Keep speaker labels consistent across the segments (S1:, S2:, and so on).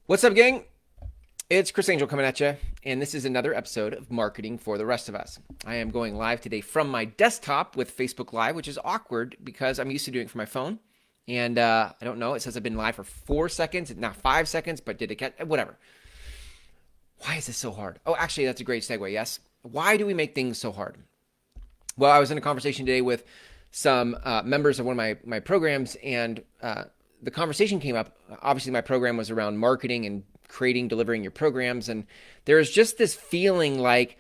S1: What's up, gang? It's Chris Angel coming at you, and this is another episode of Marketing for the Rest of Us. I am going live today from my desktop with Facebook Live, which is awkward because I'm used to doing it from my phone. And I don't know, it says I've been live for 4 seconds, not 5 seconds, but did it get whatever? Why is this so hard? Oh, actually, that's a great segue, yes. Why do we make things so hard? Well, I was in a conversation today with some members of one of my programs, and the conversation came up. Obviously, my program was around marketing and creating, delivering your programs. And there's just this feeling like,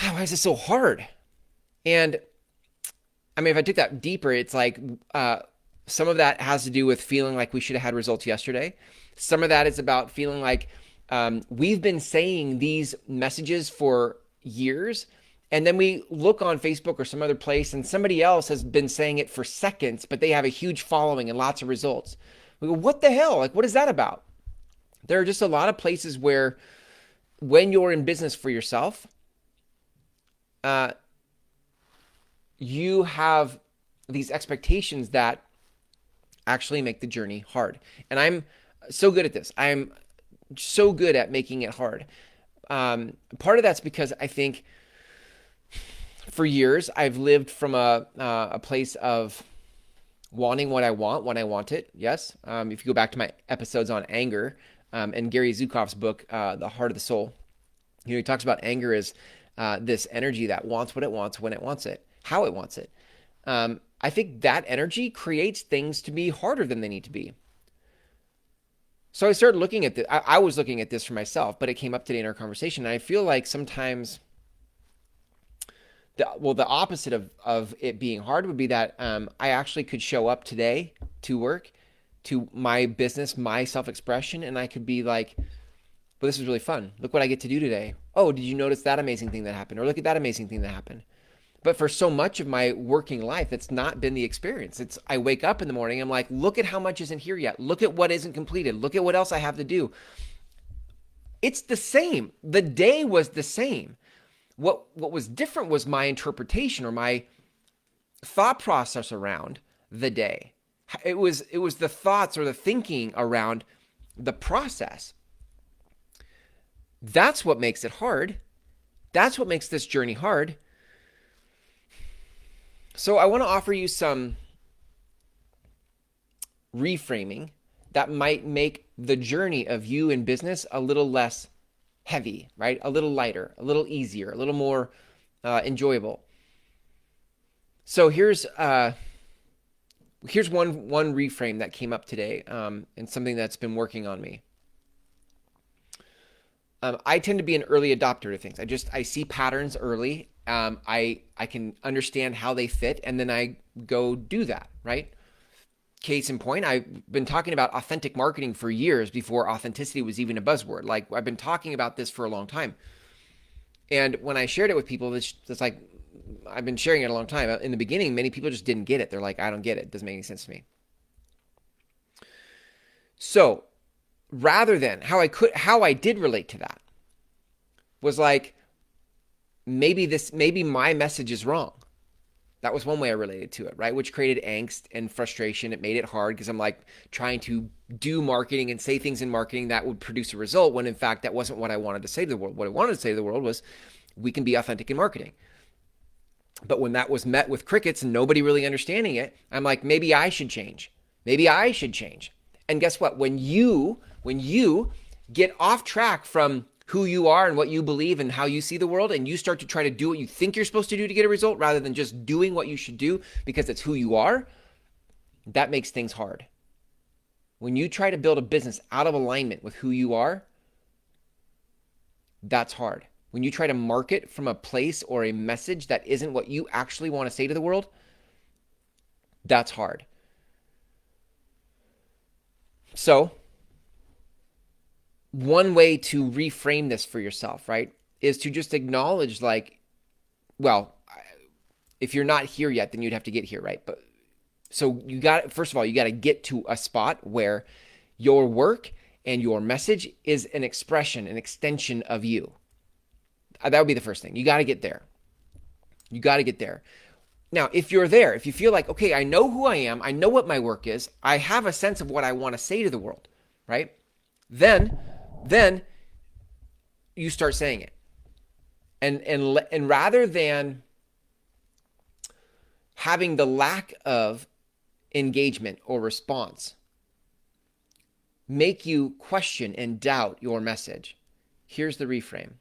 S1: oh, why is this so hard? And I mean, if I took that deeper, it's like some of that has to do with feeling like we should have had results yesterday. Some of that is about feeling like we've been saying these messages for years. And then we look on Facebook or some other place and somebody else has been saying it for seconds, but they have a huge following and lots of results. We go, what the hell? Like, what is that about? There are just a lot of places where when you're in business for yourself, you have these expectations that actually make the journey hard. And I'm so good at this. I'm so good at making it hard. Part of that's because I think for years I've lived from a place of wanting what I want when I want it. Yes. If you go back to my episodes on anger and Gary Zukav's book, The Heart of the Soul, he talks about anger as this energy that wants what it wants when it wants it, how it wants it. I think that energy creates things to be harder than they need to be. So I started looking at this. I was looking at this for myself, but it came up today in our conversation. And I feel like sometimes the opposite of it being hard would be that I actually could show up today to work, to my business, my self-expression, and I could be like, well, this is really fun. Look what I get to do today. Oh, did you notice that amazing thing that happened? Or look at that amazing thing that happened. But for so much of my working life, that's not been the experience. It's I wake up in the morning, I'm like, look at how much isn't here yet. Look at what isn't completed. Look at what else I have to do. It's the same. The day was the same. What was different was my interpretation or my thought process around the day. It was the thoughts or the thinking around the process. That's what makes it hard. That's what makes this journey hard. So I want to offer you some reframing that might make the journey of you in business a little less heavy, right? A little lighter, a little easier, a little more enjoyable. So here's one reframe that came up today, and something that's been working on me. I tend to be an early adopter to things. I see patterns early. I can understand how they fit, and then I go do that, right? Case in point, I've been talking about authentic marketing for years before authenticity was even a buzzword. Like, I've been talking about this for a long time. And when I shared it with people, it's like, I've been sharing it a long time. In the beginning, many people just didn't get it. They're like, I don't get it. It doesn't make any sense to me. So rather than how I did relate to that was like, maybe my message is wrong. That was one way I related to it, right? Which created angst and frustration. It made it hard because I'm like trying to do marketing and say things in marketing that would produce a result when in fact that wasn't what I wanted to say to the world. What I wanted to say to the world was we can be authentic in marketing. But when that was met with crickets and nobody really understanding it, I'm like, maybe I should change. Maybe I should change. And guess what? When you get off track from who you are and what you believe and how you see the world, and you start to try to do what you think you're supposed to do to get a result rather than just doing what you should do because it's who you are, that makes things hard. When you try to build a business out of alignment with who you are, that's hard. When you try to market from a place or a message that isn't what you actually want to say to the world, that's hard. So, one way to reframe this for yourself, right, is to just acknowledge like, well, if you're not here yet, then you'd have to get here, right? But so first of all, you got to get to a spot where your work and your message is an expression, an extension of you. That would be the first thing. You got to get there. You got to get there. Now, if you're there, if you feel like, okay, I know who I am, I know what my work is, I have a sense of what I want to say to the world, right? Then, then you start saying it. And rather than having the lack of engagement or response make you question and doubt your message, here's the reframe.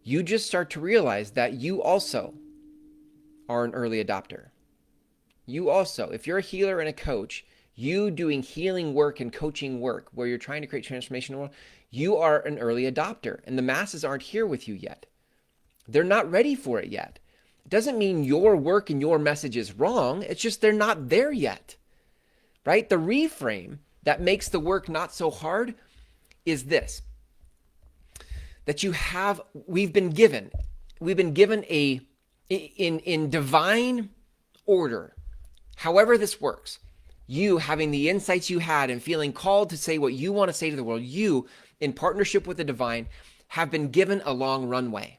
S1: You just start to realize that you also are an early adopter. You also, if you're a healer and a coach, you doing healing work and coaching work where you're trying to create transformation in the world, you are an early adopter, and the masses aren't here with you yet. They're not ready for it yet. It doesn't mean your work and your message is wrong. It's just they're not there yet, right? The reframe that makes the work not so hard is this, that we've been given in divine order, however this works, you having the insights you had and feeling called to say what you want to say to the world, you, in partnership with the divine, have been given a long runway.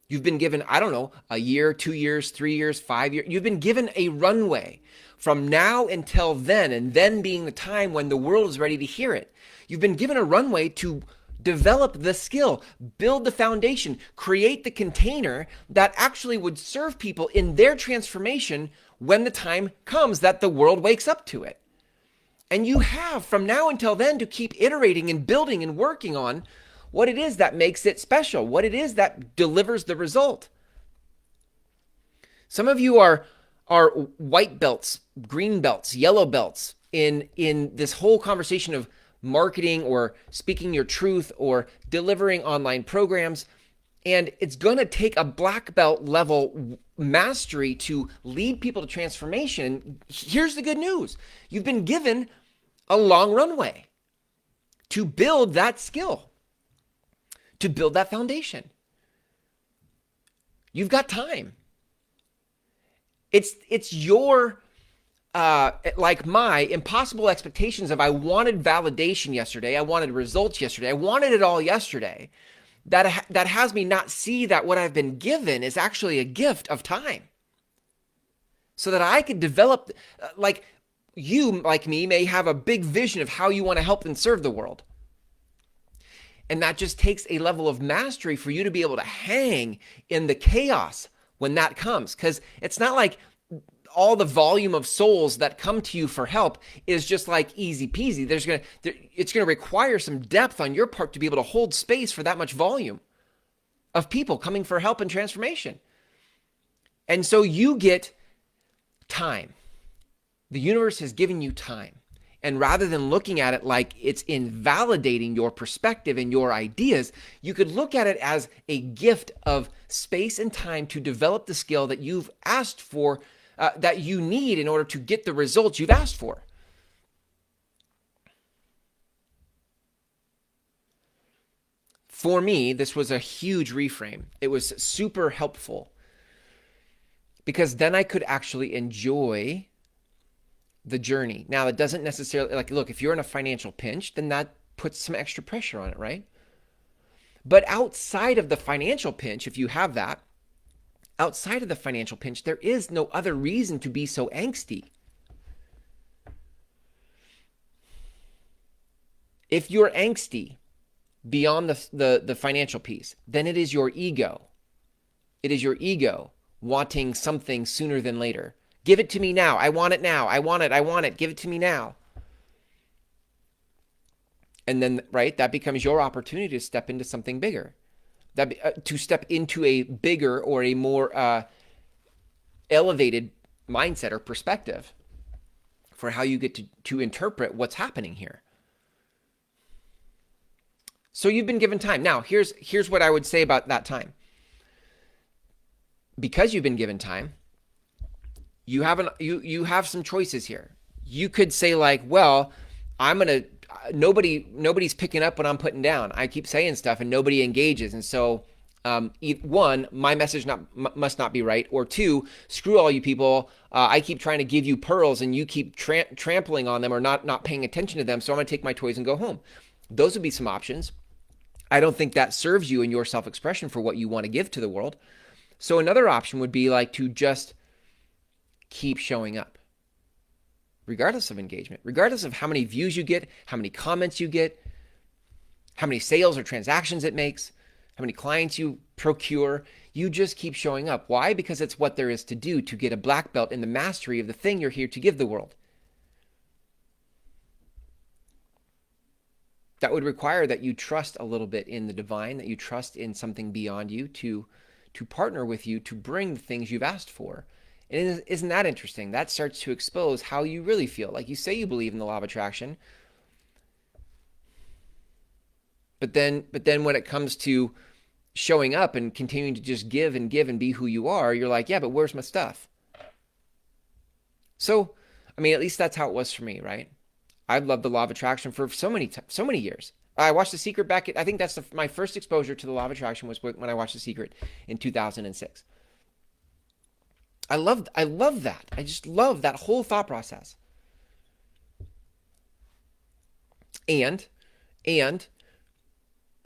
S1: You've been given, I don't know, a year, 2 years, 3 years, 5 years. You've been given a runway from now until then, and then being the time when the world is ready to hear it. You've been given a runway to develop the skill, build the foundation, create the container that actually would serve people in their transformation when the time comes that the world wakes up to it. And you have from now until then to keep iterating and building and working on what it is that makes it special, what it is that delivers the result. Some of you are white belts, green belts, yellow belts in this whole conversation of marketing or speaking your truth or delivering online programs. And it's going to take a black belt level mastery to lead people to transformation. Here's the good news. You've been given a long runway to build that skill, to build that foundation. You've got time. It's your like my impossible expectations of I wanted validation yesterday, I wanted results yesterday, I wanted it all yesterday. That has me not see that what I've been given is actually a gift of time, so that I could develop. Like you, like me, may have a big vision of how you want to help and serve the world. And that just takes a level of mastery for you to be able to hang in the chaos when that comes. Because it's not like all the volume of souls that come to you for help is just like easy peasy. It's going to require some depth on your part to be able to hold space for that much volume of people coming for help and transformation. And so you get time. The universe has given you time. And rather than looking at it like it's invalidating your perspective and your ideas, you could look at it as a gift of space and time to develop the skill that you've asked for, that you need in order to get the results you've asked for. For me, this was a huge reframe. It was super helpful because then I could actually enjoy the journey. Now, it doesn't necessarily, like, look, if you're in a financial pinch, then that puts some extra pressure on it, right? But outside of the financial pinch, if you have that, outside of the financial pinch, there is no other reason to be so angsty. If you're angsty beyond the financial piece, then it is your ego. It is your ego wanting something sooner than later. Give it to me now. I want it now. I want it. Give it to me now. And then, right, that becomes your opportunity to step into something bigger. To step into a bigger or a more elevated mindset or perspective for how you get to interpret what's happening here. So you've been given time. Now, here's what I would say about that time. Because you've been given time, you have some choices here. You could say like, well, nobody's picking up what I'm putting down. I keep saying stuff and nobody engages. And so, one, my message must not be right. Or two, screw all you people. I keep trying to give you pearls and you keep trampling on them or not paying attention to them. So I'm going to take my toys and go home. Those would be some options. I don't think that serves you in your self-expression for what you want to give to the world. So another option would be like to just keep showing up, regardless of engagement, regardless of how many views you get, how many comments you get, how many sales or transactions it makes, how many clients you procure. You just keep showing up. Why? Because it's what there is to do to get a black belt in the mastery of the thing you're here to give the world. That would require that you trust a little bit in the divine, that you trust in something beyond you to partner with you to bring the things you've asked for. And isn't that interesting? That starts to expose how you really feel. Like, you say you believe in the law of attraction, but then when it comes to showing up and continuing to just give and be who you are, you're like, yeah, but where's my stuff? So, I mean, at least that's how it was for me, right? I've loved the law of attraction for so many years. I watched The Secret back I think that's my first exposure to the law of attraction was when I watched The Secret in 2006. I love that. I just love that whole thought process. And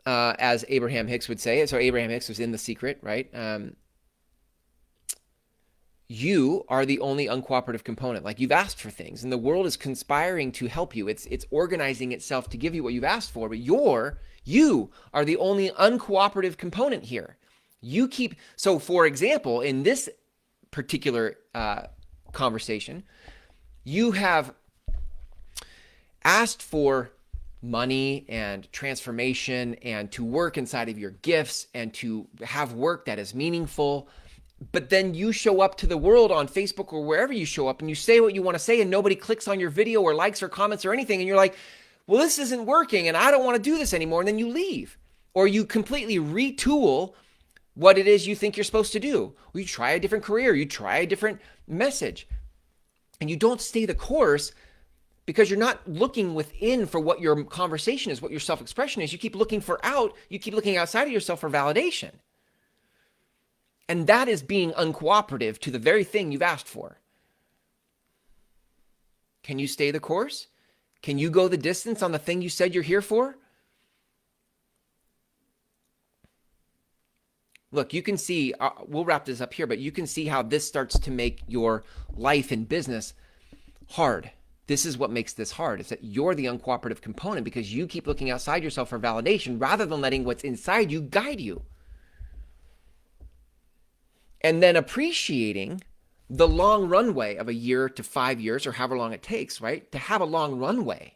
S1: as Abraham Hicks would say, so Abraham Hicks was in The Secret, right? You are the only uncooperative component. Like, you've asked for things and the world is conspiring to help you. It's organizing itself to give you what you've asked for, but you are the only uncooperative component here. So for example, in this particular conversation, you have asked for money and transformation and to work inside of your gifts and to have work that is meaningful. But then you show up to the world on Facebook or wherever you show up and you say what you want to say and nobody clicks on your video or likes or comments or anything. And you're like, well, this isn't working and I don't want to do this anymore. And then you leave, or you completely retool what it is you think you're supposed to do. Or you try a different career, you try a different message, and you don't stay the course because you're not looking within for what your conversation is, what your self-expression is. You keep looking outside of yourself for validation. And that is being uncooperative to the very thing you've asked for. Can you stay the course? Can you go the distance on the thing you said you're here for? Look, you can see, we'll wrap this up here, but you can see how this starts to make your life and business hard. This is what makes this hard. It's that you're the uncooperative component because you keep looking outside yourself for validation rather than letting what's inside you guide you. And then appreciating the long runway of a year to 5 years or however long it takes, right? To have a long runway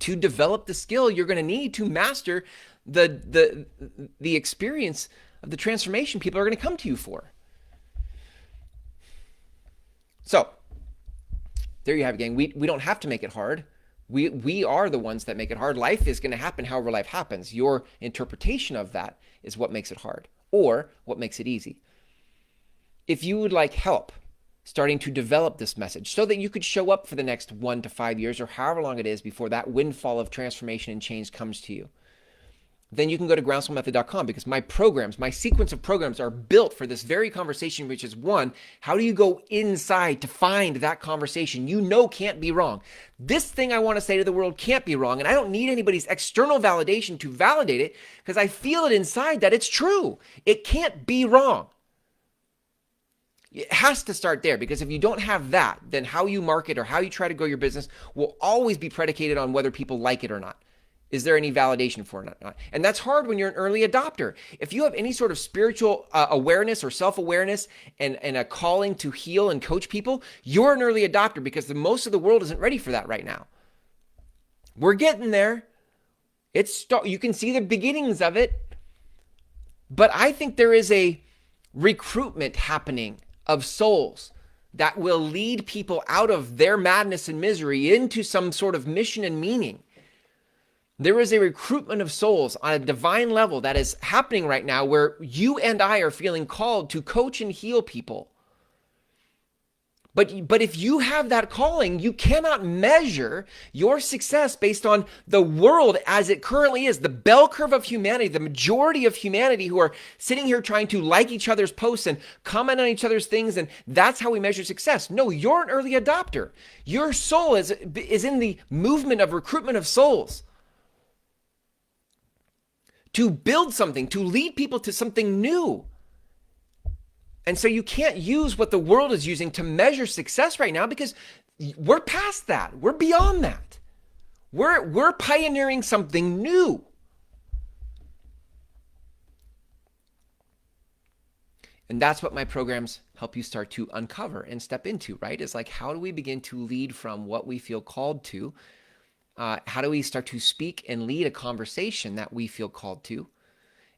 S1: to develop the skill you're going to need to master the experience of the transformation people are going to come to you for. So there you have it, gang. We don't have to make it hard. We are the ones that make it hard. Life is going to happen however life happens. Your interpretation of that is what makes it hard or what makes it easy. If you would like help starting to develop this message so that you could show up for the next 1 to 5 years or however long it is before that windfall of transformation and change comes to you, then you can go to groundswellmethod.com because my programs, my sequence of programs are built for this very conversation, which is one, how do you go inside to find that conversation you know can't be wrong? This thing I want to say to the world can't be wrong, and I don't need anybody's external validation to validate it because I feel it inside that it's true. It can't be wrong. It has to start there because if you don't have that, then how you market or how you try to grow your business will always be predicated on whether people like it or not. Is there any validation for it or not? And that's hard when you're an early adopter. If you have any sort of spiritual awareness or self-awareness and a calling to heal and coach people, you're an early adopter because most of the world isn't ready for that right now. We're getting there. You can see the beginnings of it. But I think there is a recruitment happening of souls that will lead people out of their madness and misery into some sort of mission and meaning. There is a recruitment of souls on a divine level that is happening right now where you and I are feeling called to coach and heal people. But if you have that calling, you cannot measure your success based on the world as it currently is. The bell curve of humanity, the majority of humanity who are sitting here trying to like each other's posts and comment on each other's things, and that's how we measure success. No, you're an early adopter. Your soul is in the movement of recruitment of souls. To build something, to lead people to something new. And so you can't use what the world is using to measure success right now because We're past that. We're beyond that. We're pioneering something new. And that's what my programs help you start to uncover and step into, right? It's like, how do we begin to lead from what we feel called to? How do we start to speak and lead a conversation that we feel called to?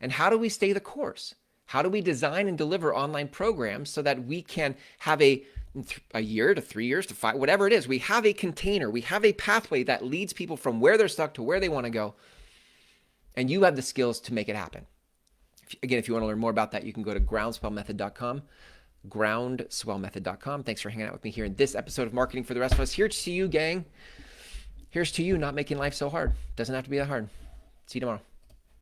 S1: And how do we stay the course? How do we design and deliver online programs so that we can have a year to 3 years to 5, whatever it is, we have a container, we have a pathway that leads people from where they're stuck to where they want to go. And you have the skills to make it happen. Again, if you want to learn more about that, you can go to groundswellmethod.com, groundswellmethod.com. Thanks for hanging out with me here in this episode of Marketing for the Rest of Us. Here's to you, gang. Here's to you not making life so hard. Doesn't have to be that hard. See you tomorrow.